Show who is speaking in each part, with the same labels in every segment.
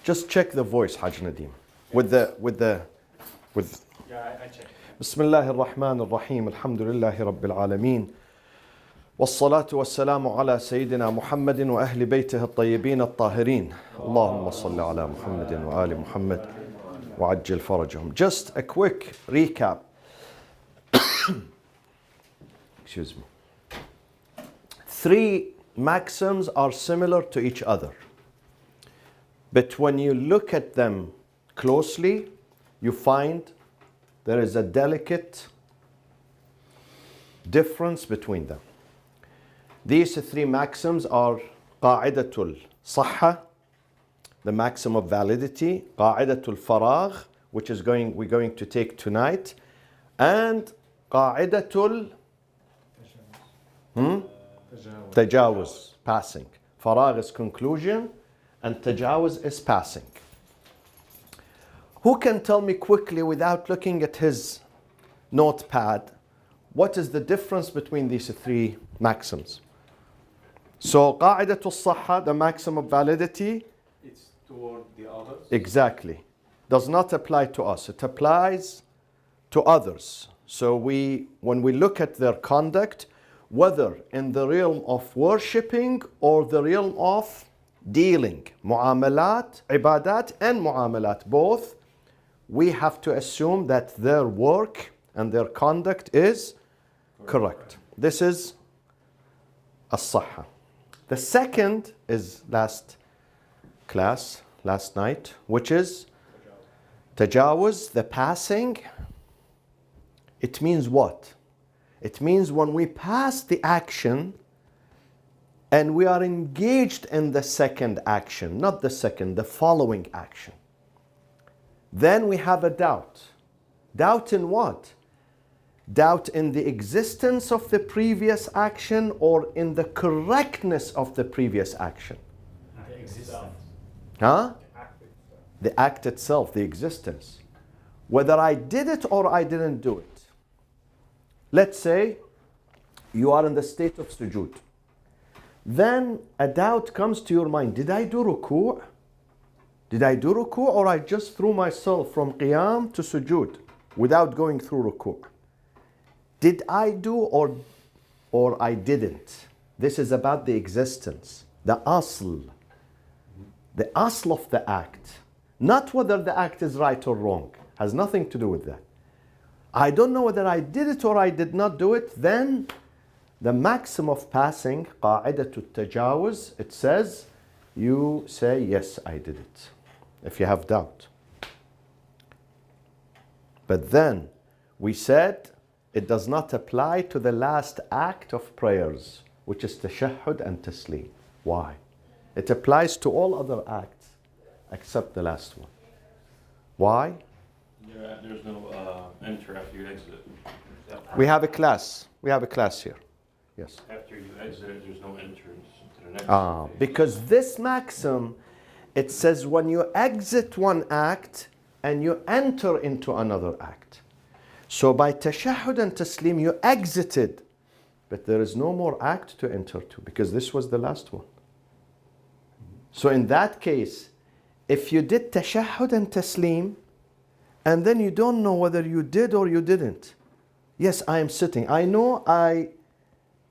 Speaker 1: Just check the voice, Haj Nadim.
Speaker 2: Yeah, I checked.
Speaker 1: بسم الله الرحمن الرحيم الحمد لله رب العالمين والصلاة والسلام على سيدنا محمد وأهل بيته الطيبين الطاهرين اللهم صل على محمد وآل محمد وعجل فرجهم. Just a quick recap. Excuse me. 3 maxims are similar to each other. But when you look at them closely, you find there is a delicate difference between them. These 3 maxims are قاعدة الصحة, the maxim of validity, قاعدة الفراغ, which is we're going to take tonight, and قاعدة التجاوز, passing. فراغ is conclusion and tajawuz is passing. Who can tell me quickly, without looking at his notepad, what is the difference between these 3 maxims? So, قاعدة الصحة, the maxim of validity,
Speaker 2: It's toward the others.
Speaker 1: exactly, does not apply to us. It applies to others. So when we look at their conduct, whether in the realm of worshipping or the realm of dealing, mu'amalat, ibadat and mu'amalat, both, we have to assume that their work and their conduct is correct. This is as-sahha. The second is last night, which is tajawuz, the passing. It means what? It means when we pass the action and we are engaged in the second action, not the second, the following action. Then we have a doubt. Doubt in what? Doubt in the existence of the previous action or in the correctness of the previous action.
Speaker 2: The existence.
Speaker 1: Huh? The act itself, the existence. Whether I did it or I didn't do it. Let's say you are in the state of sujood. Then a doubt comes to your mind. Did I do ruku'? Did I do ruku' or I just threw myself from qiyam to sujood without going through ruku'? Did I do or I didn't? This is about the existence, the asl of the act. Not whether the act is right or wrong. Has nothing to do with that. I don't know whether I did it or I did not do it. Then the maxim of passing, قاعدة التجاوز, it says, you say, yes, I did it, if you have doubt. But then we said it does not apply to the last act of prayers, which is tashahhud and taslim. Why? It applies to all other acts except the last one. Why?
Speaker 3: There's no enter after you exit.
Speaker 1: We have a class. We have a class here. Yes.
Speaker 3: After you exit, there's no entrance to the next phase.
Speaker 1: Because this maxim, it says when you exit one act and you enter into another act. So by tashahhud and taslim, you exited, but there is no more act to enter to because this was the last one. So in that case, if you did tashahhud and taslim, and then you don't know whether you did or you didn't. Yes, I am sitting. I know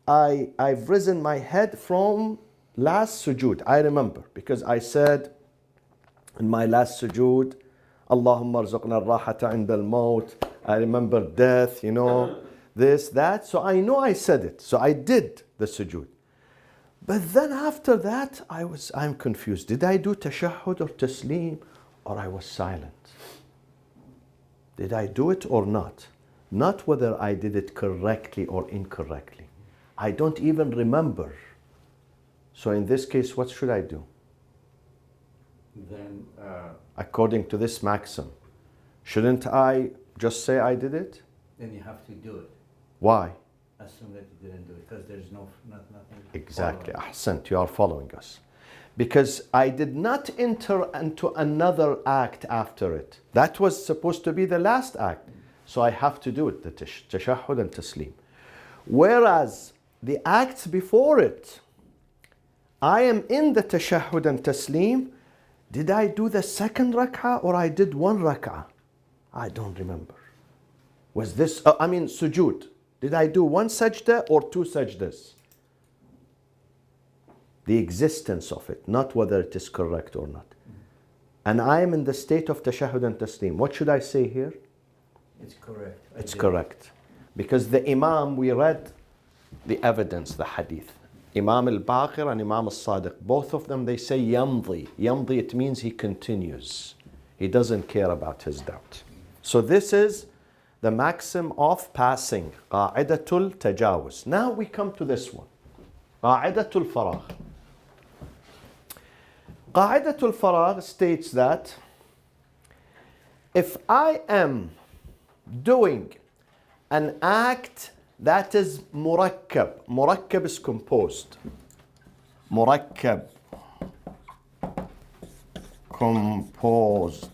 Speaker 1: I've risen my head from last sujood. I remember because I said in my last sujood, Allahumma arzuqna al-rahata inda al-maut. I remember death, this, that. So I know I said it. So I did the sujood. But then after that, I'm confused. Did I do tashahhud or taslim or I was silent? Did I do it or not? Not whether I did it correctly or incorrectly. I don't even remember. So in this case, what should I do?
Speaker 2: Then,
Speaker 1: according to this maxim, shouldn't I just say I did it?
Speaker 4: Then you have to do it.
Speaker 1: Why?
Speaker 4: Assume that you didn't do it because there's nothing.
Speaker 1: Exactly. Ahsant, you are following us. Because I did not enter into another act after it. That was supposed to be the last act. So I have to do it, the tashahhud and taslim. Whereas the acts before it, I am in the tashahhud and taslim, Did I do the second rak'ah or I did one rak'ah? I don't remember. Was this, sujood. Did I do one sajda or two sajdas? The existence of it, not whether it is correct or not. And I am in the state of tashahhud and taslim. What should I say here?
Speaker 4: It's correct.
Speaker 1: It's correct. Because the Imam, we read the evidence, the hadith. Imam al-Baqir and Imam al-Sadiq, both of them, they say yamdi. Yamdi, it means he continues. He doesn't care about his doubt. So this is the maxim of passing. Qa'idatul tajawuz. Now we come to this one. Qa'idatul faragh. Qa'idatul faragh states that if I am doing an act that is murakkab. Murakkab is composed. Murakkab. Composed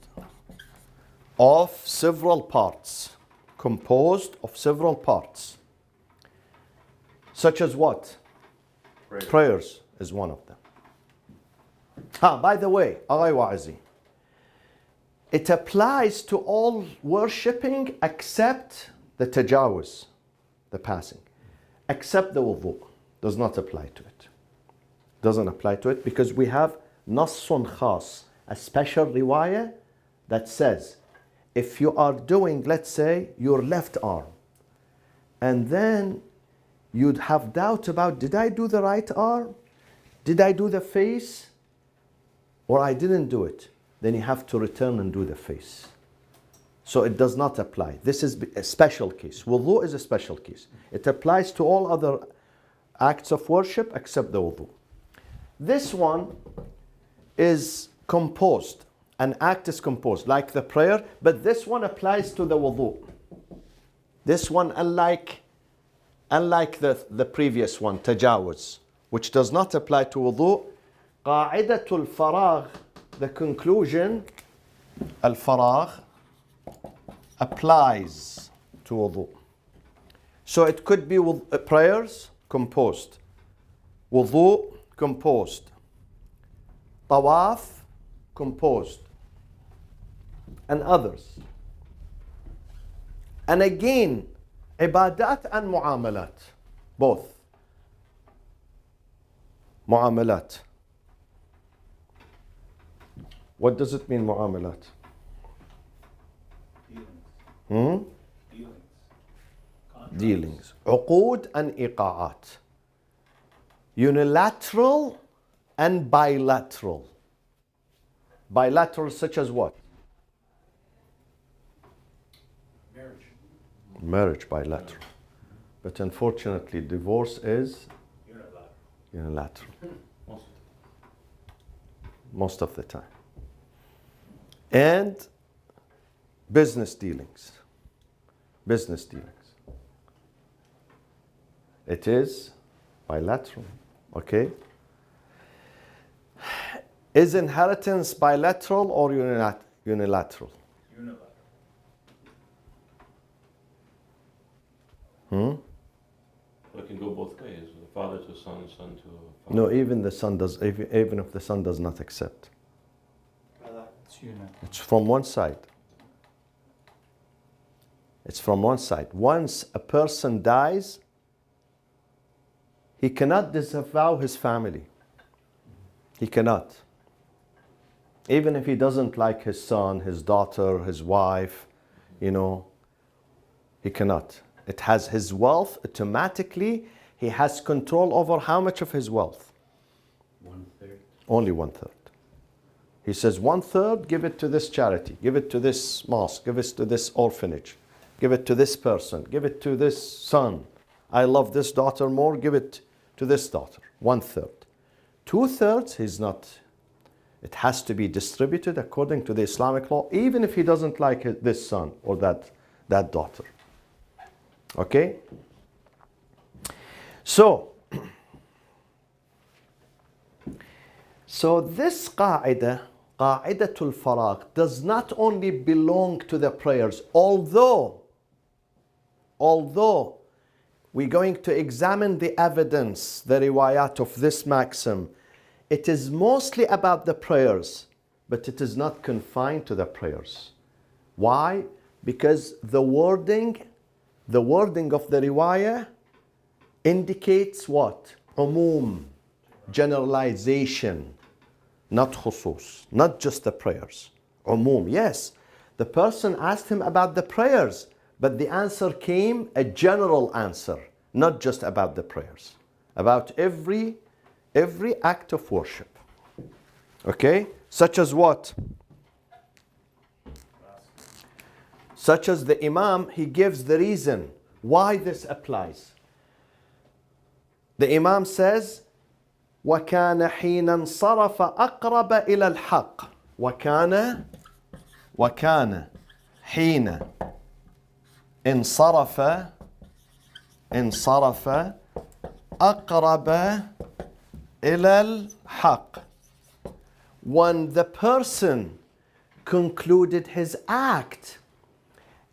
Speaker 1: of several parts. Composed of several parts. Such as what? Prayers is one of them. By the way, Aghay Wa'azi, it applies to all worshipping except the tajawuz, the passing. Except the wudu. Does not apply to it. Doesn't apply to it because we have nassun khas, a special riwayah that says, if you are doing, let's say, your left arm, and then you'd have doubt about, did I do the right arm? Did I do the face? Or I didn't do it. Then you have to return and do the face. So it does not apply. This is a special case. Wudu is a special case. It applies to all other acts of worship except the wudu. This one is composed. An act is composed, like the prayer, but this one applies to the wudu. This one, unlike the previous one, tajawuz, which does not apply to wudu, qa'idatul faragh, the conclusion, al-faragh, applies to wudu. So it could be prayers, composed. Wudu, composed. Tawaf, composed. And others. And again, ibadat and mu'amalat. Both. Mu'amalat. What does it mean, mu'amalat?
Speaker 2: Dealings.
Speaker 1: Dealings. Uqood and iqa'at. Unilateral and bilateral. Bilateral such as what?
Speaker 2: Marriage.
Speaker 1: Marriage bilateral. But unfortunately, divorce is unilateral. Most of the time. And business dealings. Business dealings. It is bilateral. Okay? Is inheritance bilateral or unilateral?
Speaker 2: Unilateral.
Speaker 3: It can go both ways. Father to son, son to father.
Speaker 1: No, even the son does. Even if the son does not accept,
Speaker 4: It's unilateral.
Speaker 1: it's from one side. It's from one side. Once a person dies, he cannot disavow his family. He cannot. Even if he doesn't like his son, his daughter, his wife, he cannot. It has his wealth automatically. He has control over how much of his wealth?
Speaker 4: 1/3.
Speaker 1: Only 1/3. He says 1/3, give it to this charity, give it to this mosque, give it to this orphanage, give it to this person, give it to this son. I love this daughter more, give it to this daughter. 1/3. 2/3, he's not. It has to be distributed according to the Islamic law, even if he doesn't like this son or that daughter. Okay? So this qa'idah, qa'idatul faragh, does not only belong to the prayers, although we're going to examine the evidence, the riwayat of this maxim, it is mostly about the prayers, but it is not confined to the prayers. Why? Because the wording of the riwayah indicates what? Umum, generalization, not khusus, not just the prayers. Umum, yes. The person asked him about the prayers, but the answer came a general answer, not just about the prayers, about every act of worship. Okay? Such as what? Such as the Imam, he gives the reason why this applies. The Imam says, وَكَانَ حِينَ انصَرَفَ أَقْرَبَ إِلَى الْحَقِّ وَكَانَ حِينَ انصرف أقرب إلى الحق. When the person concluded his act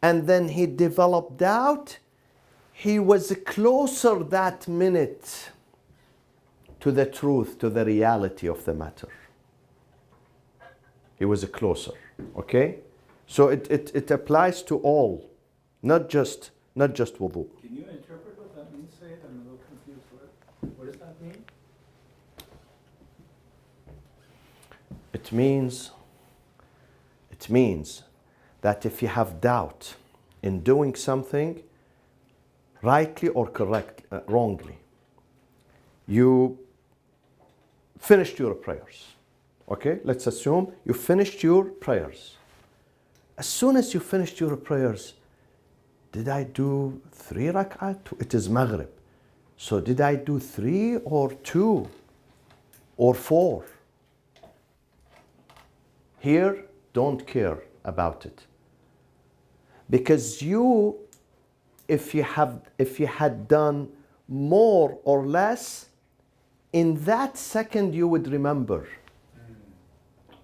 Speaker 1: and then he developed doubt, he was closer that minute to the truth, to the reality of the matter. He was closer. Okay? So it applies to all, not just wudu.
Speaker 4: Can you interpret what that means? Say it. I'm a little confused. What does that mean?
Speaker 1: It means that if you have doubt in doing something rightly or wrongly, you finished your prayers. Okay, let's assume you finished your prayers. As soon as you finished your prayers, did I do 3 rak'at? It is Maghrib. So did I do 3 or 2 or 4? Here, don't care about it. Because if you had done more or less, in that second you would remember.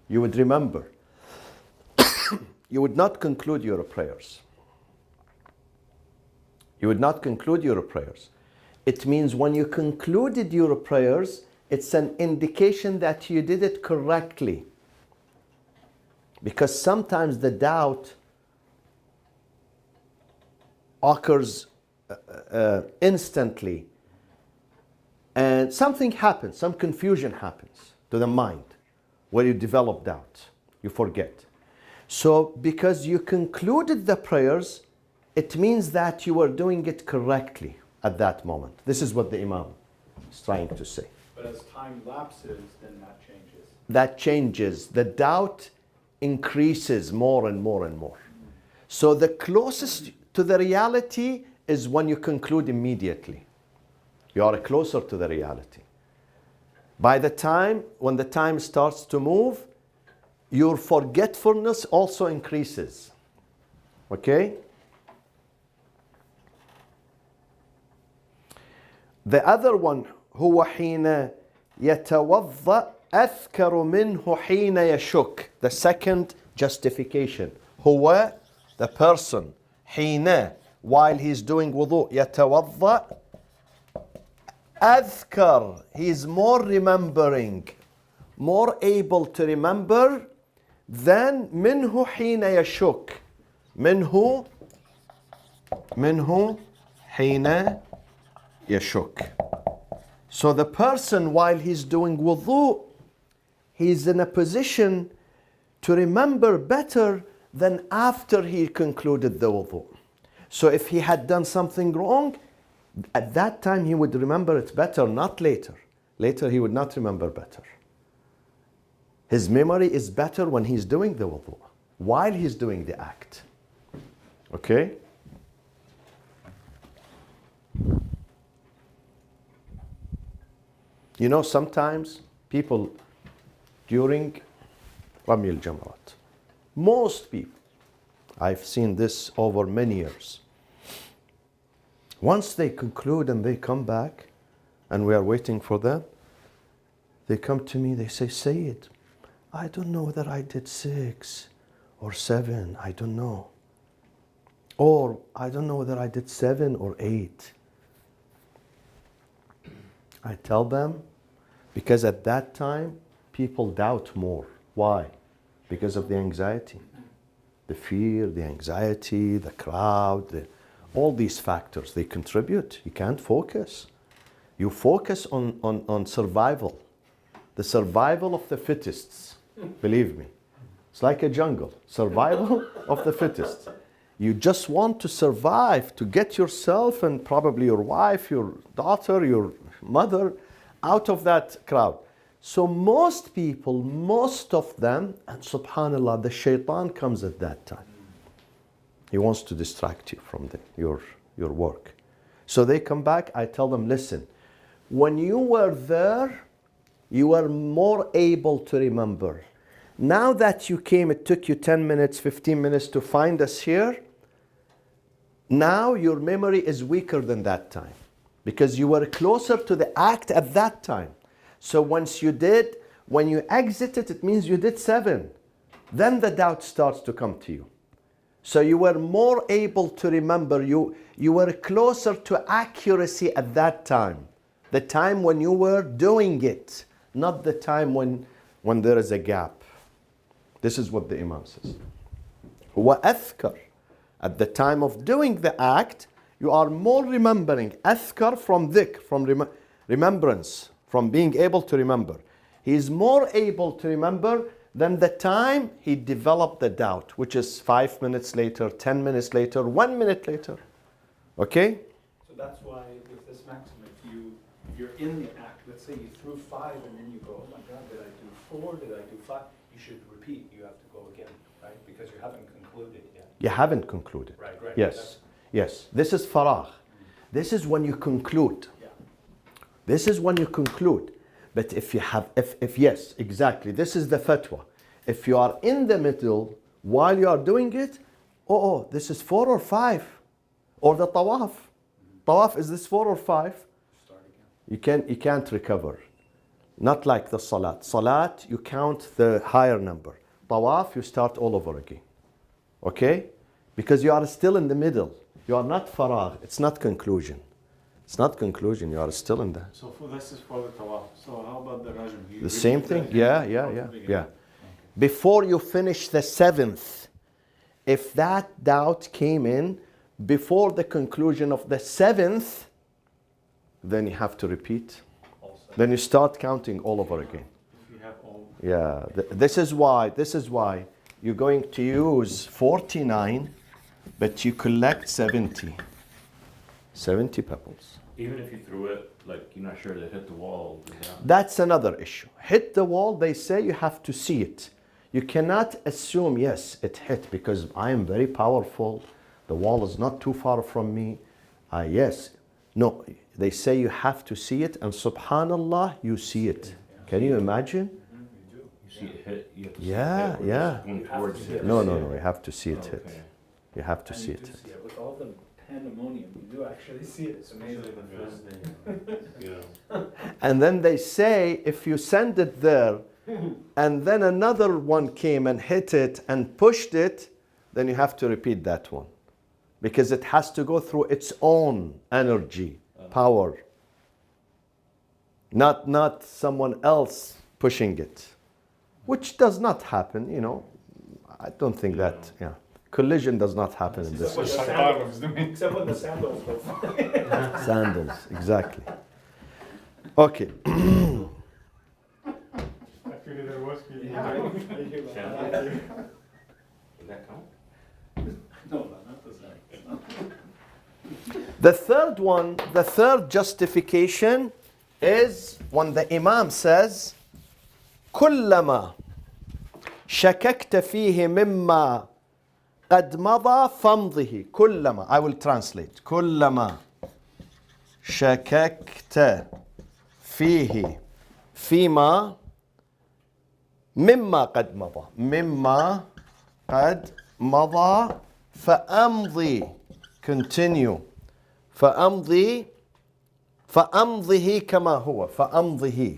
Speaker 1: You would remember. You would not conclude your prayers. You would not conclude your prayers. It means when you concluded your prayers, it's an indication that you did it correctly. Because sometimes the doubt occurs instantly. And something happens, some confusion happens to the mind where you develop doubt, you forget. So because you concluded the prayers, it means that you were doing it correctly at that moment. This is what the Imam is trying to say.
Speaker 2: But as time lapses, then that changes.
Speaker 1: That changes. The doubt increases more and more and more. So the closest to the reality is when you conclude immediately. You are closer to the reality. By the time, when the time starts to move, your forgetfulness also increases. Okay? The other one, هو حين يتوضأ أذكر منه حين يشك. The second justification. هو, the person, حين, while he's doing wudu, يتوضأ أذكر, he's more remembering, more able to remember than منه حين يشك. منه حين يشك. So the person, while he's doing wudu, he's in a position to remember better than after he concluded the wudu. So if he had done something wrong, at that time he would remember it better, not later. Later he would not remember better. His memory is better when he's doing the wudu, while he's doing the act. Okay? You know, sometimes people during Rami al-Jamrat, most people, I've seen this over many years, once they conclude and they come back and we are waiting for them, they come to me, they say, Sayyid, I don't know whether I did 6 or 7, I don't know. Or I don't know whether I did 7 or 8. I tell them, because at that time, people doubt more. Why? Because of the anxiety. The fear, the anxiety, the crowd, all these factors, they contribute. You can't focus. You focus on survival. The survival of the fittest, believe me. It's like a jungle. Survival of the fittest. You just want to survive, to get yourself and probably your wife, your daughter, your mother out of that crowd. So most people, most of them, and subhanAllah, the shaitan comes at that time. He wants to distract you from your work. So they come back, I tell them, listen, when you were there, you were more able to remember. Now that you came, it took you 10 minutes, 15 minutes to find us here. Now your memory is weaker than that time because you were closer to the act at that time. So when you exited, it means you did 7. Then the doubt starts to come to you. So you were more able to remember. You were closer to accuracy at that time. The time when you were doing it, not the time when there is a gap. This is what the Imam says. هو أذكر. At the time of doing the act, you are more remembering. أذكر from dhikr, from remembrance, from being able to remember. He is more able to remember than the time he developed the doubt, which is 5 minutes later, 10 minutes later, 1 minute later. Okay?
Speaker 2: So that's why with this maxim, if you're in the act, let's say you threw 5 and then you go, oh my God, did I do 4? Did I do 5? You should repeat. You have to go again, right? Because you haven't concluded yet.
Speaker 1: You haven't concluded.
Speaker 2: Right.
Speaker 1: Yes. Yes. This is faragh. This is when you conclude.
Speaker 2: Yeah.
Speaker 1: This is when you conclude. But if you have, if yes, exactly, this is the fatwa. If you are in the middle while you are doing it, this is 4 or 5. Or the tawaf. Tawaf, is this 4 or 5?
Speaker 2: Start again.
Speaker 1: You can't recover. Not like the salat. Salat, you count the higher number. Tawaf, you start all over again. Okay? Because you are still in the middle. You are not faragh. It's not conclusion. It's not conclusion. You are still in there.
Speaker 4: So this is for the tawaf. So how about the rajm?
Speaker 1: The same thing? Yeah. Before you finish the 7th, if that doubt came in before the conclusion of the 7th, then you have to repeat. Then you start counting all over again.
Speaker 4: If you have all.
Speaker 1: Yeah, this is why you're going to use 49, but you collect 70. 70 pebbles.
Speaker 3: Even if you threw it, like you're not sure that it hit the wall.
Speaker 1: That's another issue. Hit the wall, they say you have to see it. You cannot assume, yes, it hit because I am very powerful. The wall is not too far from me. Yes. No, they say you have to see it, and subhanallah, you see it. Can you imagine?
Speaker 3: You see it hit. You have to
Speaker 1: Yeah,
Speaker 3: see it
Speaker 1: yeah.
Speaker 3: going towards it.
Speaker 1: No, you have to see it hit.
Speaker 3: Okay.
Speaker 1: You have to
Speaker 2: And
Speaker 1: see
Speaker 2: you
Speaker 1: it
Speaker 2: do
Speaker 1: hit.
Speaker 2: see it. With all the pandemonium, you do actually see it. It's amazing.
Speaker 3: Yeah.
Speaker 1: And then they say if you send it there and then another one came and hit it and pushed it, then you have to repeat that one. Because it has to go through its own energy, power. Not someone else pushing it. Which does not happen, I don't think that, collision does not happen in this.
Speaker 2: Except when the sandals go flying.
Speaker 1: Sandals, exactly. Okay.
Speaker 4: I figured there was people.
Speaker 3: Does that count?
Speaker 2: No, not the sandals.
Speaker 1: The third justification is when the Imam says, كلما شككت فيه مما قد مضى فامضه. كلما, I will translate. كلما شككت فيه فيما مما قد مضى. مما قد مضى فأمضي. Continue. فأمضي فأمضه كما هو. فأمضه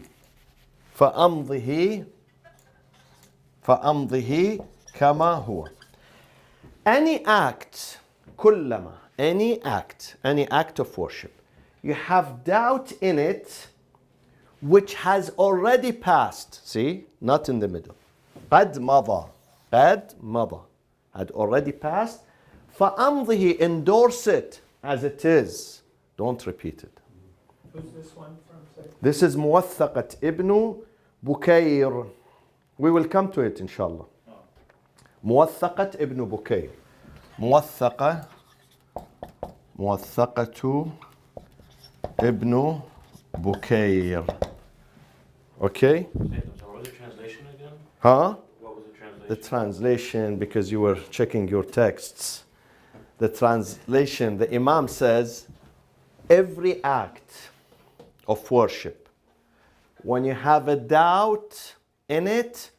Speaker 1: كما هو. Any act, كلما, any act of worship, you have doubt in it which has already passed. See? Not in the middle. قد مضى. had already passed. فَأَمْضِهِ, endorse it as it is. Don't repeat it.
Speaker 2: Who's this one from? Say?
Speaker 1: This is موثقة ابن بكير. We will come to it inshallah. موثقة ابن بكير. موثقة ابن بكير. Okay?
Speaker 3: What was the translation again?
Speaker 1: Huh?
Speaker 3: What was the translation?
Speaker 1: The translation, because you were checking your texts. The translation, the Imam says, every act of worship, when you have a doubt in it,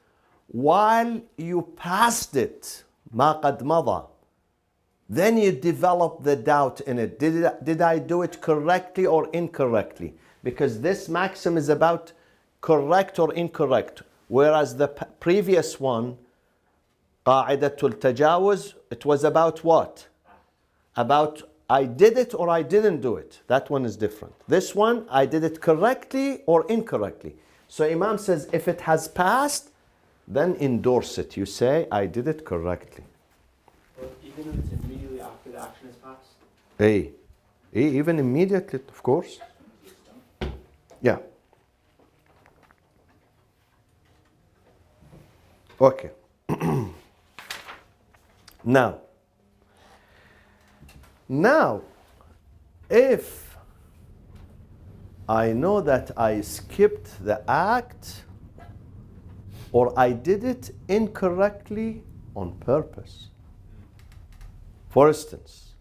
Speaker 1: while you passed it, ما قد مضى, then you develop the doubt in it. Did I do it correctly or incorrectly? Because this maxim is about correct or incorrect. Whereas the previous one, قاعدة التجاوز, it was about what? About I did it or I didn't do it. That one is different. This one, I did it correctly or incorrectly. So Imam says, if it has passed, then endorse it. You say, I did it correctly.
Speaker 5: But even if it's immediately after the action is passed?
Speaker 1: Even immediately, of course. Yeah. Okay. Now, if I know that I skipped the act or I did it incorrectly on purpose. For instance,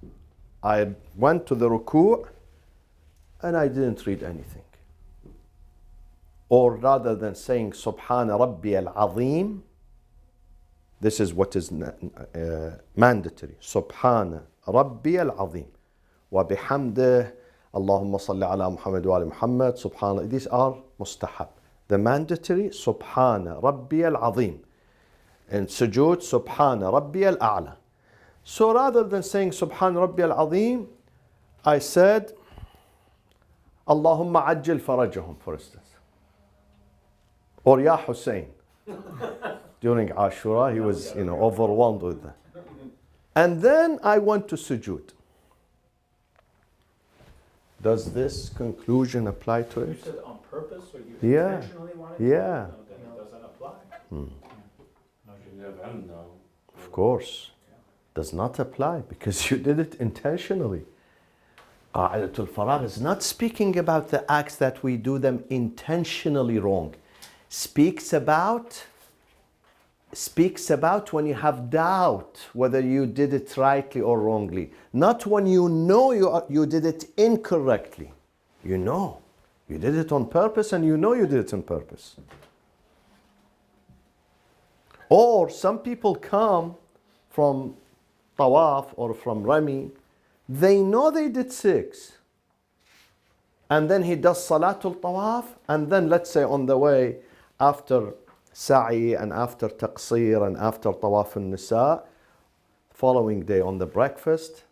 Speaker 1: I went to the ruku' and I didn't read anything. Or rather than saying Subhana Rabbi al-Azim, this is what is mandatory. Subhana Rabbi al-Azim. Wa bihamdih, Allahumma salli ala Muhammad wa ali Muhammad. Subhana. These are mustahab. The mandatory, Subhana Rabbi al-Azim. And sujood, Subhana Rabbi al-A'la. So rather than saying Subhana Rabbi al-Azim, I said, Allahumma ajjil farajahum, for instance. Or Ya Hussein. During Ashura, he was, overwhelmed with that. And then I went to sujood. Does this conclusion apply to
Speaker 2: You
Speaker 1: it?
Speaker 2: said on purpose, or you
Speaker 1: Yeah.
Speaker 2: intentionally wanted to?
Speaker 1: Yeah.
Speaker 2: No, then it doesn't apply.
Speaker 3: No.
Speaker 1: Of course. Does not apply because you did it intentionally. Qa'adatul faragh is not speaking about the acts that we do them intentionally wrong. Speaks about when you have doubt whether you did it rightly or wrongly. Not when you know you did it incorrectly. You know. You did it on purpose and you know you did it on purpose. Or some people come from tawaf or from Rami, they know they did 6. And then he does Salatul Tawaf, and then let's say on the way, after Sa'i and after Taqsir and after Tawaf al-Nisa, following day on the breakfast,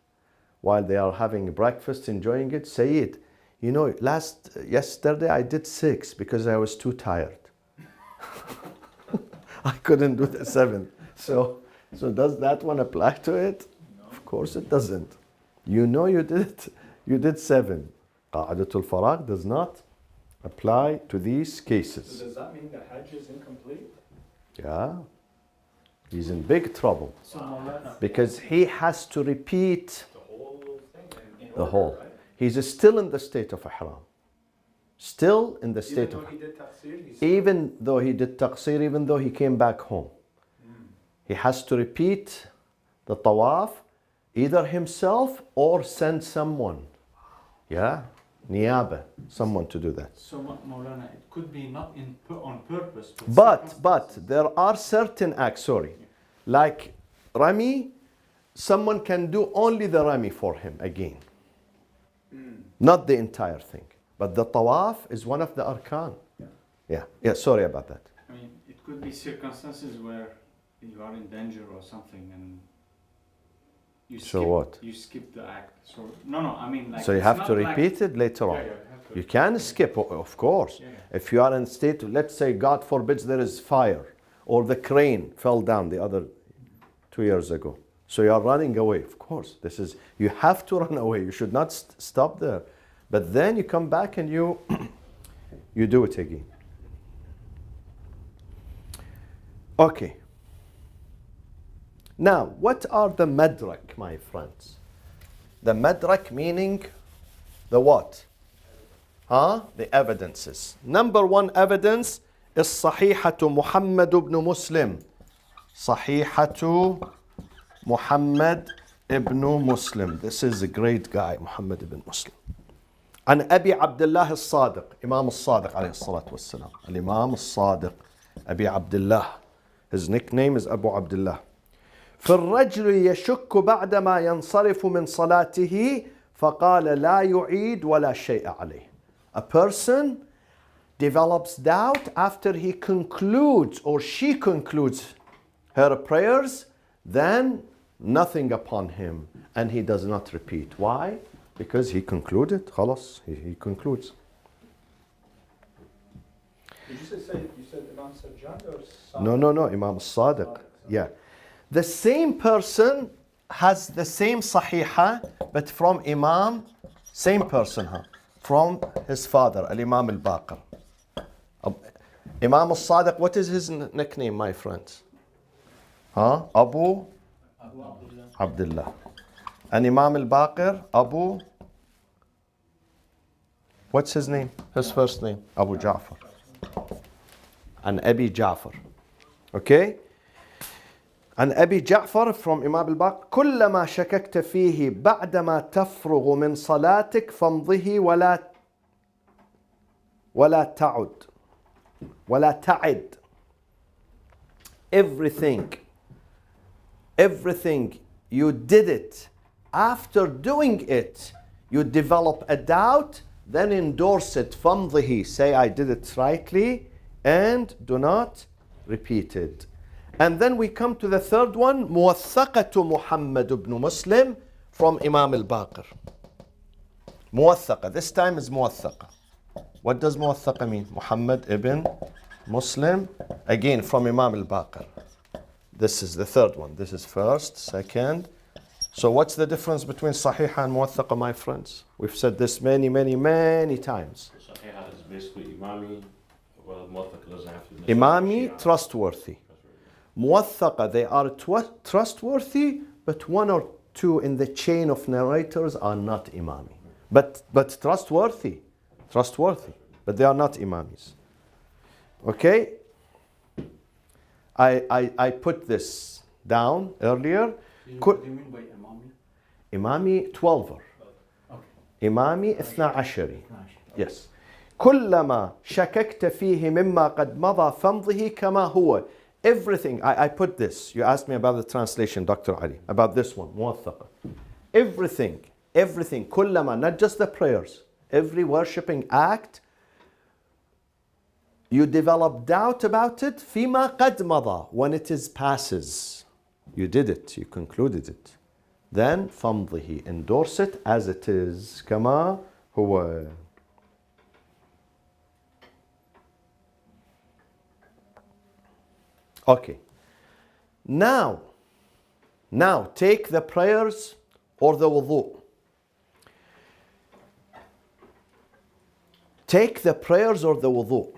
Speaker 1: while they are having breakfast, enjoying it, Sayyid, yesterday I did 6 because I was too tired. I couldn't do the 7th. So does that one apply to it? No. Of course it doesn't. You know you did it. You did 7. Qa'adatul faragh does not apply to these cases.
Speaker 2: So does that mean the Hajj is incomplete?
Speaker 1: Yeah. He's in big trouble.
Speaker 4: So Maulana,
Speaker 1: Because he has to repeat
Speaker 2: The whole thing in
Speaker 1: the
Speaker 2: order,
Speaker 1: whole.
Speaker 2: right?
Speaker 1: He's still in the state of ihram. Still in the
Speaker 2: Even
Speaker 1: state
Speaker 2: though
Speaker 1: of
Speaker 2: he did tafsir, he's
Speaker 1: even though he did taqsir, even though he came back home. He has to repeat the tawaf, either himself or send someone. Yeah, niyaba, someone to do that.
Speaker 4: so Maulana, it could be not on purpose.
Speaker 1: But there are certain acts, like Rami, someone can do only the Rami for him again. Not the entire thing. But the tawaf is one of the arkan. Yeah, sorry about that.
Speaker 4: I mean, it could be circumstances where you are in danger or something, and you skip.
Speaker 1: So what?
Speaker 4: You skip the act. So I mean, like.
Speaker 1: So you
Speaker 4: it's
Speaker 1: have
Speaker 4: not
Speaker 1: to
Speaker 4: like-
Speaker 1: repeat it later on.
Speaker 4: Yeah, you have to.
Speaker 1: You can skip, of course.
Speaker 4: Yeah.
Speaker 1: If you are in state, let's say, God forbids, there is fire, or the crane fell down the other 2 years ago. So you are running away. Of course, you have to run away. You should not stop there. But then you come back and you do it again. Okay. Now, what are the madrak, my friends? The madrak meaning the what? The evidences. Number one evidence is Sahihatu Muhammad ibn Muslim. Sahihatu Muhammad ibn Muslim. This is a great guy, Muhammad ibn Muslim. عن أبي عبد الله الصادق إمام الصادق عليه الصلاة والسلام الإمام الصادق أبي عبد الله. His nickname is Abu Abdullah. فالرجل يشك بعدما ينصرف من صلاته فقال لا يعيد ولا شيء عليه. A person develops doubt after he concludes or she concludes her prayers, then nothing upon him and he does not repeat. Why? Because he concluded. خلاص, he concludes.
Speaker 2: Did you said Imam Sajjad or Sadiq?
Speaker 1: No, Imam Sadiq. Yeah. The same person has the same Sahiha, but from Imam, same person, from his father, Al-Imam Al-Baqir. Imam Al-Sadiq, what is his nickname, my friends? Abu Abdullah. And Imam Al-Baqir, Abu, what's his name? His first name? Abu Ja'far. And Abi Ja'far. Okay? عن أبي جعفر from إمام الباقر كلما شككت فيه بعدما تفرغ من صلاتك فامضه ولا تعد. Everything you did it, after doing it you develop a doubt, then endorse it. فامضه, say I did it rightly and do not repeat it. And then we come to the third one, موثقة Muhammad ibn Muslim from Imam al-Baqir. موثقة, this time is موثقة. What does موثقة mean? Muhammad ibn Muslim, again from Imam al-Baqir. This is the third one. This is first, second. So what's the difference between Sahiha and موثقة, my friends? We've said this many times.
Speaker 3: Sahih is basically Imami, well, Muwathaq doesn't have to.
Speaker 1: Imami, trustworthy. Muwathaqa, they are trustworthy, but one or two in the chain of narrators are not imami. But trustworthy, but they are not imamis. Okay? I put this down earlier.
Speaker 4: What do you mean by imami?
Speaker 1: Imami 12er.
Speaker 4: Okay.
Speaker 1: Imami 12. Yes. كلما شككت فيه مما قد مضى فامضه كما هو. Everything, I put this. You asked me about the translation, Dr. Ali, about this one, موثقة. Everything, كلما, not just the prayers, every worshipping act, you develop doubt about it, فيما قد مضى, when it is passes. You did it, you concluded it. Then فامضه, endorse it as it is, كما هو. Okay. Now take the prayers or the wudu. Take the prayers or the wudu.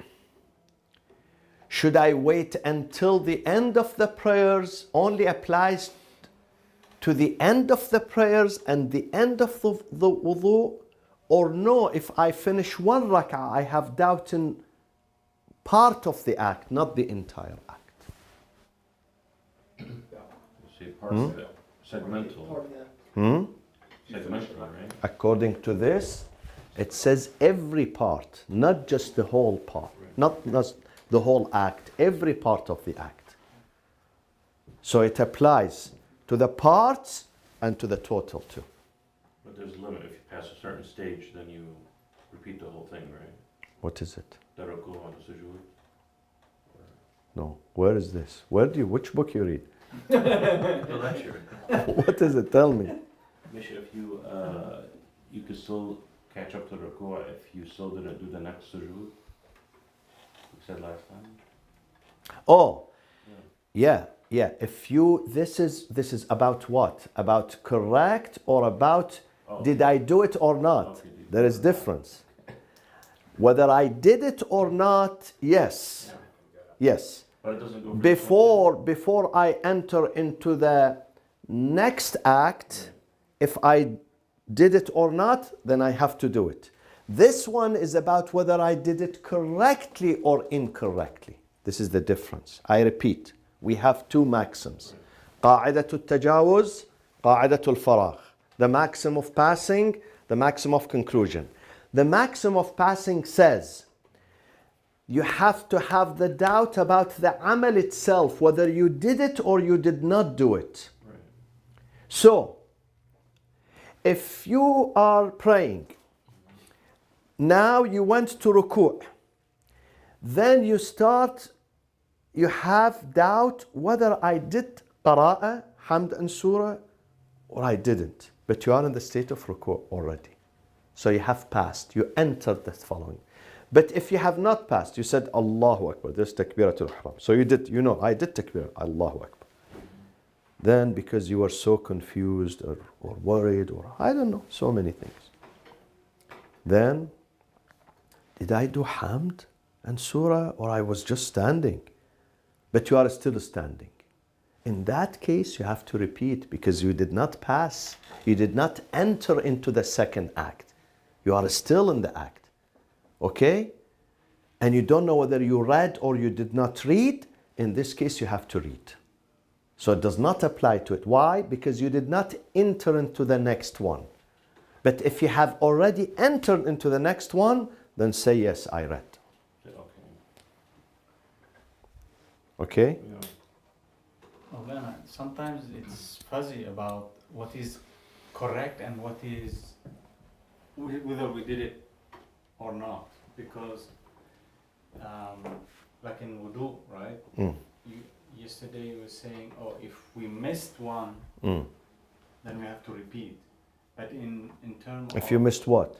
Speaker 1: Should I wait until the end of the prayers? Only applies to the end of the prayers and the end of the wudu? Or no, if I finish one rak'ah, I have doubt in part of the act, not the entire act.
Speaker 3: See, part of it. Segmental. Segmental, right?
Speaker 1: According to this, it says every part, not just the whole part, not the whole act, every part of the act. So it applies to the parts and to the total too.
Speaker 3: But there's a limit. If you pass a certain stage, then you repeat the whole thing, right?
Speaker 1: What is it?
Speaker 3: The ruku' or the sujood.
Speaker 1: No. Where is this? Which book you read?
Speaker 3: The lecture.
Speaker 1: What does it tell me?
Speaker 3: Misha, if you could still catch up to the ruku' if you still didn't do the next sujood. We said last time.
Speaker 1: Oh, Yeah, yeah. If you, this is about what? About correct or about
Speaker 3: Oh.
Speaker 1: did I do it or not?
Speaker 3: Okay, did
Speaker 1: There
Speaker 3: you
Speaker 1: is
Speaker 3: do it?
Speaker 1: difference. Whether I did it or not, yes, yes.
Speaker 3: But it doesn't go for the
Speaker 1: Before I enter into the next act, if I did it or not, then I have to do it. This one is about whether I did it correctly or incorrectly. This is the difference. I repeat, we have two maxims. قاعدة التجاوز, قاعدة الفراغ. The maxim of passing, the maxim of conclusion. The maxim of passing says, you have to have the doubt about the amal itself, whether you did it or you did not do it.
Speaker 3: Right.
Speaker 1: So, if you are praying, now you went to ruku', then you have doubt whether I did qira'ah, hamd and surah, or I didn't. But you are in the state of ruku' already. So you have passed, you entered the following. But if you have not passed, you said Allahu Akbar, this takbiratul ihram. So you did, I did takbir, Allahu Akbar. Then because you were so confused or worried or I don't know, so many things. Then, did I do hamd and surah or I was just standing? But you are still standing. In that case, you have to repeat because you did not pass. You did not enter into the second act. You are still in the act. Okay? And you don't know whether you read or you did not read. In this case, you have to read. So it does not apply to it. Why? Because you did not enter into the next one. But if you have already entered into the next one, then say, yes, I read. Okay?
Speaker 3: Yeah.
Speaker 4: Well, sometimes it's fuzzy about what is correct and what is whether we did it or not, because like in wudu, right? Yesterday you were saying, if we missed one, then we have to repeat. But in terms
Speaker 1: If you missed what?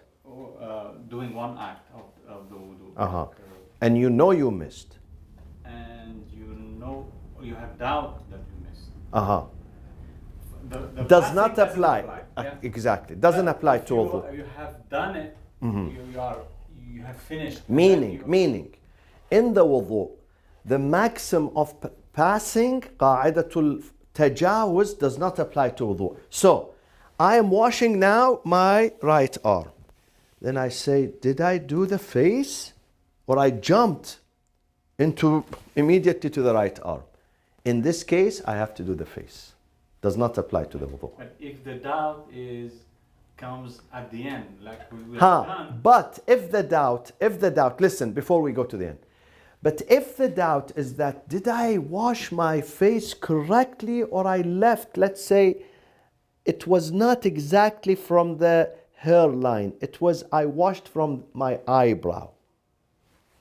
Speaker 4: doing one act of the wudu,
Speaker 1: Uh-huh. And you know you missed.
Speaker 4: and you have doubt that you missed.
Speaker 1: Uh-huh.
Speaker 4: The
Speaker 1: Does
Speaker 4: passing
Speaker 1: not
Speaker 4: doesn't
Speaker 1: apply.
Speaker 4: Yeah.
Speaker 1: Exactly. Doesn't
Speaker 4: But
Speaker 1: apply
Speaker 4: if
Speaker 1: to
Speaker 4: you,
Speaker 1: wudu.
Speaker 4: You have done it. You have finished.
Speaker 1: Meaning, in the wudu, the maxim of passing, قاعدة التجاوز, does not apply to wudu. So, I am washing now my right arm. Then I say, did I do the face? Or I jumped immediately to the right arm. In this case, I have to do the face. Does not apply to the wudu.
Speaker 4: But if the doubt comes at the end, like we have done.
Speaker 1: But if the doubt, listen, before we go to the end. But if the doubt is that, did I wash my face correctly or I left, let's say, it was not exactly from the hairline. It was, I washed from my eyebrow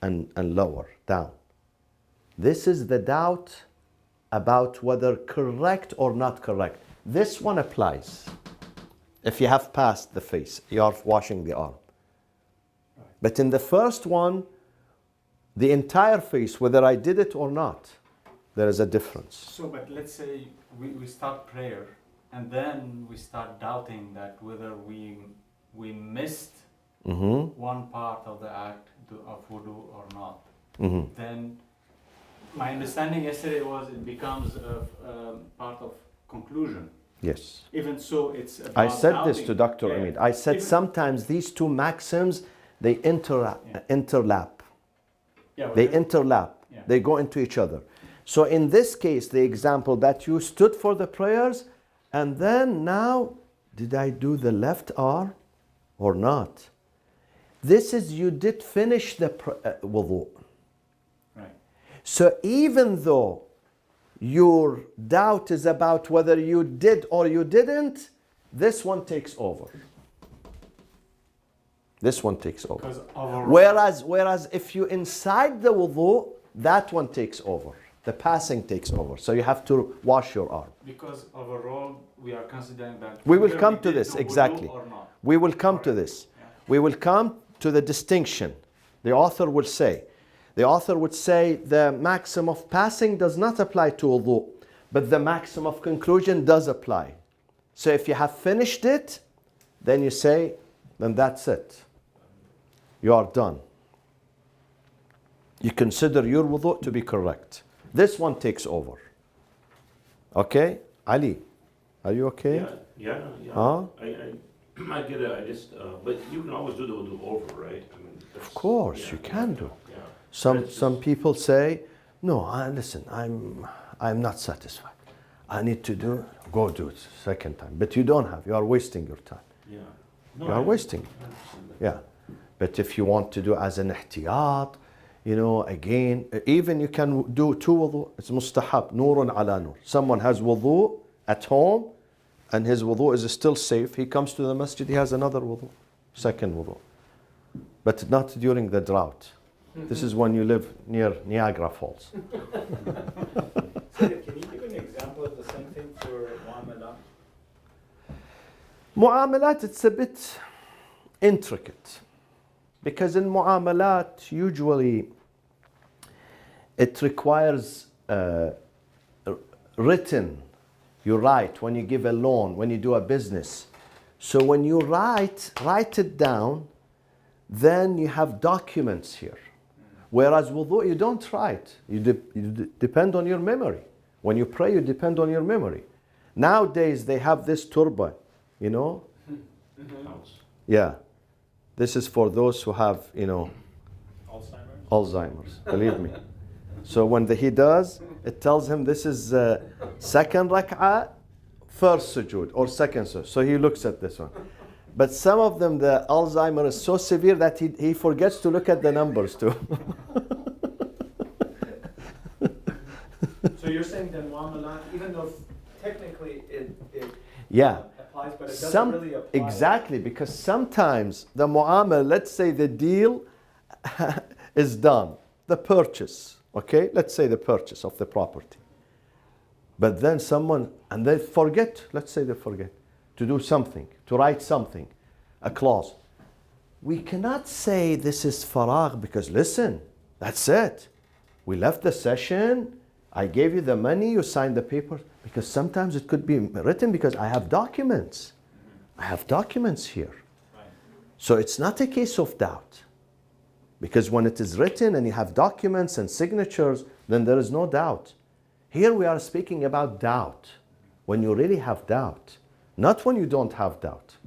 Speaker 1: and lower down. This is the doubt about whether correct or not correct. This one applies. If you have passed the face, you are washing the arm. But in the first one, the entire face, whether I did it or not, there is a difference.
Speaker 4: So, but let's say we start prayer and then we start doubting that whether we missed one part of the act of wudu or not. Then my understanding yesterday was it becomes a part of conclusion.
Speaker 1: Yes.
Speaker 4: Even so, it's about
Speaker 1: I said this
Speaker 4: doubting.
Speaker 1: to Dr.
Speaker 4: Yeah.
Speaker 1: Amid. I said sometimes these two maxims, they interlap.
Speaker 4: Yeah,
Speaker 1: They interlap.
Speaker 4: Yeah.
Speaker 1: They go into each other. So in this case, the example that you stood for the prayers, and then now, did I do the left arm or not? This is, you did finish the wudu.
Speaker 4: Right.
Speaker 1: So even though your doubt is about whether you did or you didn't, this one takes over. This one takes over.
Speaker 4: Because overall,
Speaker 1: Whereas if you inside the wudu, that one takes over. The passing takes over. So you have to wash your arm.
Speaker 4: because overall we are considering that
Speaker 1: We will
Speaker 4: whether
Speaker 1: come
Speaker 4: we
Speaker 1: to
Speaker 4: did
Speaker 1: this,
Speaker 4: the wudu
Speaker 1: exactly.
Speaker 4: or not.
Speaker 1: We will come to
Speaker 4: Correct.
Speaker 1: this.
Speaker 4: Yeah.
Speaker 1: We will come to the distinction. The author will say The author would say the maxim of passing does not apply to wudu, but the maxim of conclusion does apply. So if you have finished it, then you say, then that's it. You are done. You consider your wudu to be correct. This one takes over. Okay? Ali, are you okay?
Speaker 3: Yeah.
Speaker 1: Huh?
Speaker 3: I get it. I just, but you can always do the wudu over, right? I mean,
Speaker 1: Of course, you can do.
Speaker 3: Yeah.
Speaker 1: Some people say, no, listen, I'm not satisfied. I need to go do it second time. But you don't have. You are wasting your time.
Speaker 3: Yeah.
Speaker 1: You are wasting.
Speaker 3: I understand that.
Speaker 1: Yeah. But if you want to do as an ihtiyat, again, even you can do two wudu. It's mustahab. Nurun ala nur. Someone has wudu at home and his wudu is still safe. He comes to the masjid, he has another wudu, second wudu. But not during the drought. This is when you live near Niagara Falls.
Speaker 2: Sayyid, can you give an example of the same thing for muamalat?
Speaker 1: Mu'amalat, it's a bit intricate. Because in mu'amalat, usually it requires written. You write when you give a loan, when you do a business. So when you write it down, then you have documents here. Whereas wudu, you don't write. You depend on your memory. When you pray, you depend on your memory. Nowadays, they have this turba,
Speaker 3: Counts.
Speaker 1: Yeah. This is for those who have, Alzheimer's, believe me. So when he does, it tells him this is second rak'ah, first sujood, or second sujood. So he looks at this one. But some of them, the Alzheimer is so severe that he forgets to look at the numbers too.
Speaker 2: So you're saying that muamalat, even though technically it
Speaker 1: Yeah.
Speaker 2: applies, but it doesn't really apply.
Speaker 1: Exactly, because sometimes the mu'amala, let's say the deal is done, the purchase, okay? Let's say the purchase of the property. But then and they forget, let's say they forget, to do something, to write something, a clause. We cannot say this is faragh because listen, that's it. We left the session, I gave you the money, you signed the papers. Because sometimes it could be written because I have documents. I have documents here.
Speaker 2: Right.
Speaker 1: So it's not a case of doubt. Because when it is written and you have documents and signatures, then there is no doubt. Here we are speaking about doubt. When you really have doubt. Not when you don't have doubt.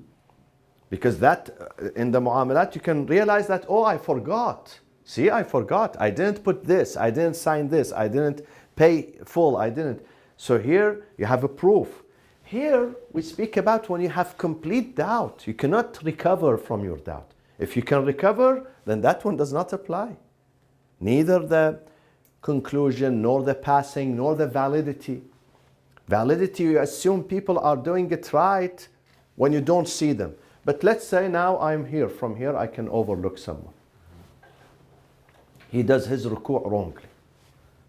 Speaker 1: Because that, in the mu'amalat, you can realize that, oh, I forgot. See, I forgot. I didn't put this. I didn't sign this. I didn't pay full. I didn't. So here you have a proof. Here we speak about when you have complete doubt. You cannot recover from your doubt. If you can recover, then that one does not apply. Neither the conclusion, nor the passing, nor the validity. Validity, you assume people are doing it right when you don't see them. But let's say now I'm here. From here I can overlook someone. He does his ruku' wrongly.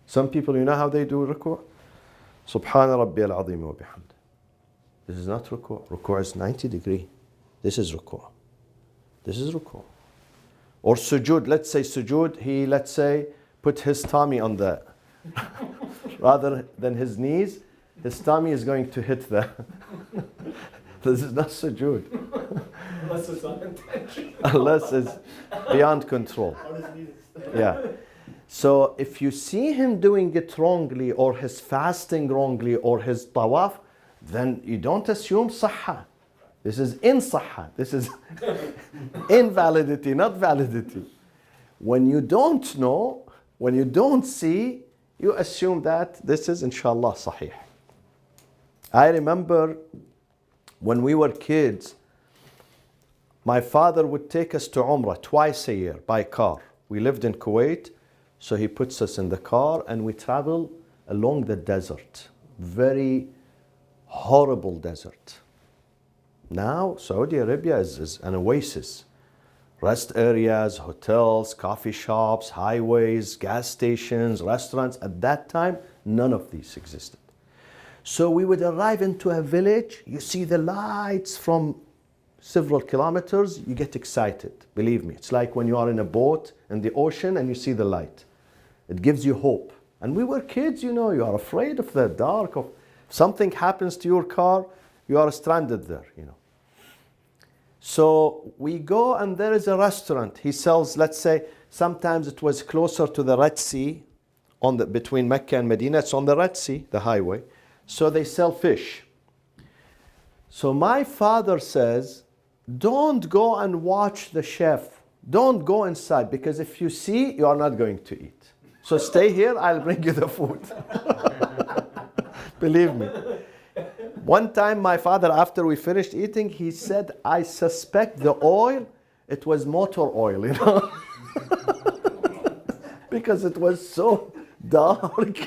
Speaker 1: Some people, you know how they do ruku'? Subhana Rabbi al-Azim wa bihamd. This is not ruku'. Ruku' is 90 degree. This is ruku'. This is ruku'. Or sujood. Let's say sujood. He, let's say, put his tummy on the, rather than his knees, his tummy is going to hit the, this is not sujood.
Speaker 2: Unless it's unintentional.
Speaker 1: Unless it's beyond control. Yeah. So if you see him doing it wrongly, or his fasting wrongly, or his tawaf, then you don't assume sahha. This is in sahha. This is invalidity, not validity. When you don't know, when you don't see, you assume that this is inshallah sahih. I remember when we were kids, my father would take us to Umrah twice a year by car. We lived in Kuwait. So he puts us in the car and we travel along the desert. Very horrible desert. Now Saudi Arabia is an oasis. Rest areas, hotels, coffee shops, highways, gas stations, restaurants. At that time, none of these existed. So we would arrive into a village, you see the lights from several kilometers, you get excited. Believe me, it's like when you are in a boat in the ocean and you see the light. It gives you hope. And we were kids, you know, you are afraid of the dark. If something happens to your car, you are stranded there, you know. So we go and there is a restaurant. He sells, let's say, sometimes it was closer to the Red Sea, between Mecca and Medina. It's on the Red Sea, the highway. So they sell fish. So my father says, don't go and watch the chef. Don't go inside, because if you see, you are not going to eat. So stay here, I'll bring you the food. Believe me. One time my father, after we finished eating, he said, I suspect the oil, it was motor oil, you know. Because it was so dark.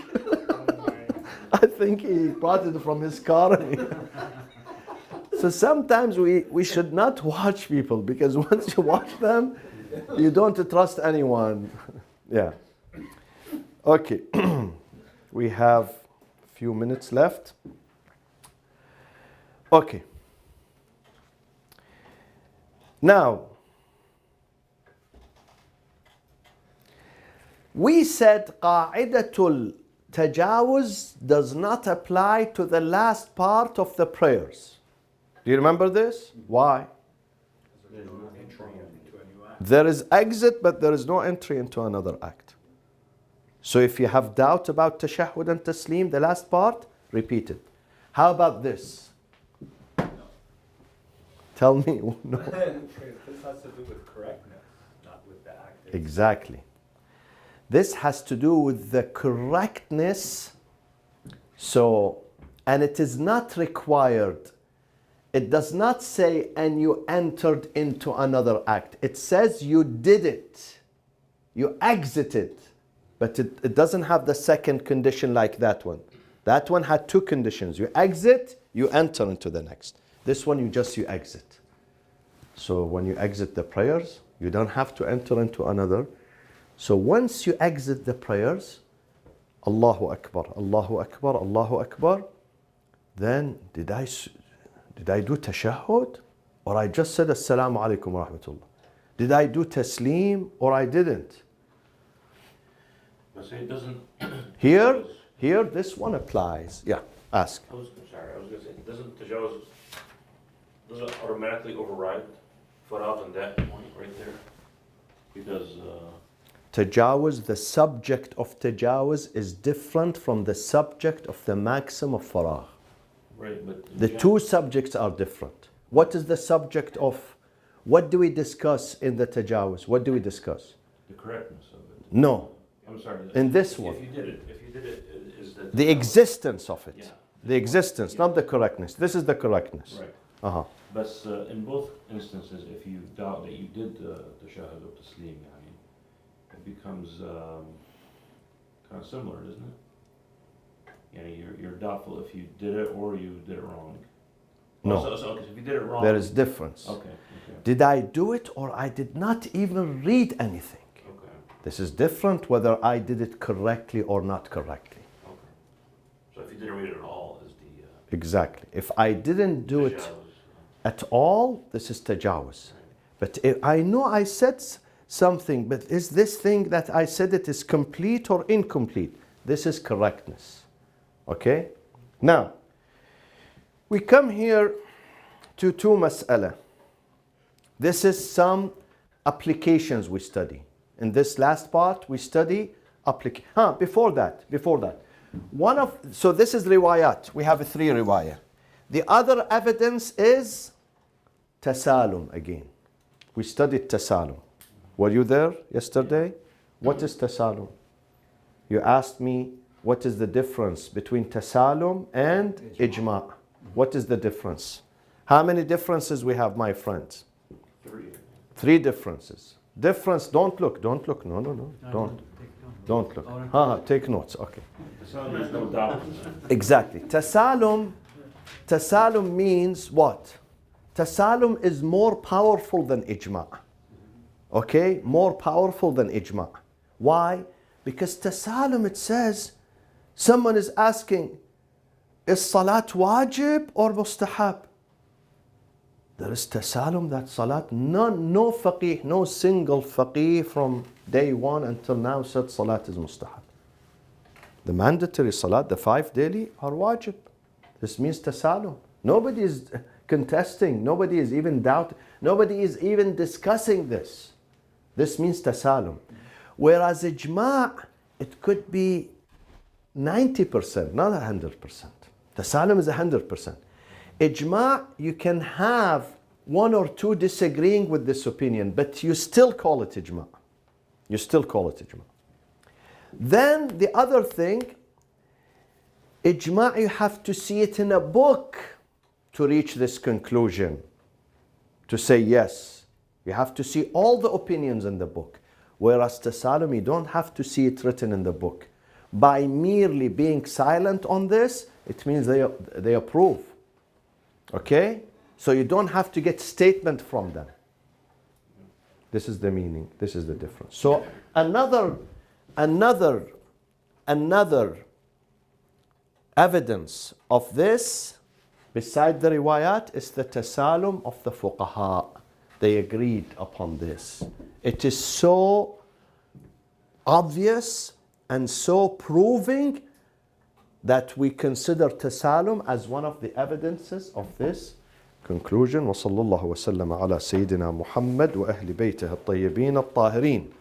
Speaker 1: I think he brought it from his car. So sometimes we should not watch people, because once you watch them, you don't trust anyone. Yeah. Okay. We have a few minutes left. Okay. Now, we said قاعدة التجاوز does not apply to the last part of the prayers. Do you remember this? Why?
Speaker 2: There's no entry into a new act.
Speaker 1: There is exit, but there is no entry into another act. So if you have doubt about tashahhud and taslim, the last part, repeat it. How about this? Tell me. No.
Speaker 2: This has to do with correctness, not with the act.
Speaker 1: Exactly. This has to do with the correctness. So, and it is not required. It does not say, and you entered into another act. It says you did it. You exited. But it doesn't have the second condition like that one. That one had two conditions. You exit, you enter into the next. This one, you exit. So when you exit the prayers, you don't have to enter into another. So once you exit the prayers, Allahu Akbar, Allahu Akbar, Allahu Akbar, then did I do tashahhud? Or I just said Assalamu alaikum wa rahmatullah? Did I do taslim or I didn't?
Speaker 3: But say it doesn't.
Speaker 1: Here, this one applies. Yeah, ask.
Speaker 3: I was going to say, doesn't tajawuz automatically override farad on that point right there? Because
Speaker 1: Tajawuz, the subject of tajawuz is different from the subject of the maxim of faragh.
Speaker 3: right, but
Speaker 1: The two subjects are different. What is the subject of, what do we discuss in the tajawuz? What do we discuss?
Speaker 3: the correctness of it.
Speaker 1: No,
Speaker 3: I'm sorry.
Speaker 1: in this
Speaker 3: if
Speaker 1: one.
Speaker 3: If you did it, is that
Speaker 1: The existence of it.
Speaker 3: Yeah.
Speaker 1: The existence, not the correctness. This is the correctness.
Speaker 3: Right.
Speaker 1: Uh-huh.
Speaker 3: But in both instances, if you doubt that you did the shahad or taslim, I mean, it becomes kind of similar, doesn't it? You're doubtful if you did it or you did it wrong.
Speaker 1: No.
Speaker 3: Oh, so if you did it wrong.
Speaker 1: There is difference.
Speaker 3: Okay.
Speaker 1: Did I do it or I did not even read anything?
Speaker 3: Okay.
Speaker 1: This is different whether I did it correctly or not correctly.
Speaker 3: Okay. So if you didn't read it at all, is the
Speaker 1: Exactly. If I didn't do it
Speaker 3: tajawuz,
Speaker 1: at all, this is tajawuz. But if I know I said something, but is this thing that I said it is complete or incomplete? This is correctness. Okay? Now, we come here to two mas'ala. This is some applications we study. In this last part, we study application. Before that. So this is riwayat. We have three riwayah. The other evidence is tasalum again. We studied tasalum. Were you there yesterday? What is tasalum? You asked me what is the difference between tasalum and ijma'. What is the difference? How many differences we have, my friends?
Speaker 3: 3.
Speaker 1: 3 differences. Difference, don't look. No, don't look. Take notes, okay.
Speaker 3: There's no doubt.
Speaker 1: Exactly. Tasalum means what? Tasalum is more powerful than ijma'. Okay? More powerful than ijma'. Why? Because tasalum, it says, someone is asking, is salat wajib or mustahab? there is tasalum, that salat. No faqih, no single faqih from day one until now said salat is mustahab. The mandatory salat, the 5 daily, are wajib. This means tasalum. Nobody is contesting, nobody is even doubting, nobody is even discussing this. This means tasalum. Whereas ijma', it could be 90%, not 100%. Tasalum is 100%. Ijma', you can have 1 or 2 disagreeing with this opinion, but you still call it ijma'. You still call it ijma'. Then the other thing, ijma', you have to see it in a book to reach this conclusion, to say yes. You have to see all the opinions in the book. Whereas tasalum, you don't have to see it written in the book. By merely being silent on this, it means they approve. Okay? So you don't have to get statement from them. This is the meaning. This is the difference. So another evidence of this, beside the riwayat, is the tasalum of the fuqaha. They agreed upon this. It is so obvious and so proving that we consider tasalum as one of the evidences of this conclusion. وصلى الله وسلم على سيدنا محمد وأهل بيته الطيبين الطاهرين.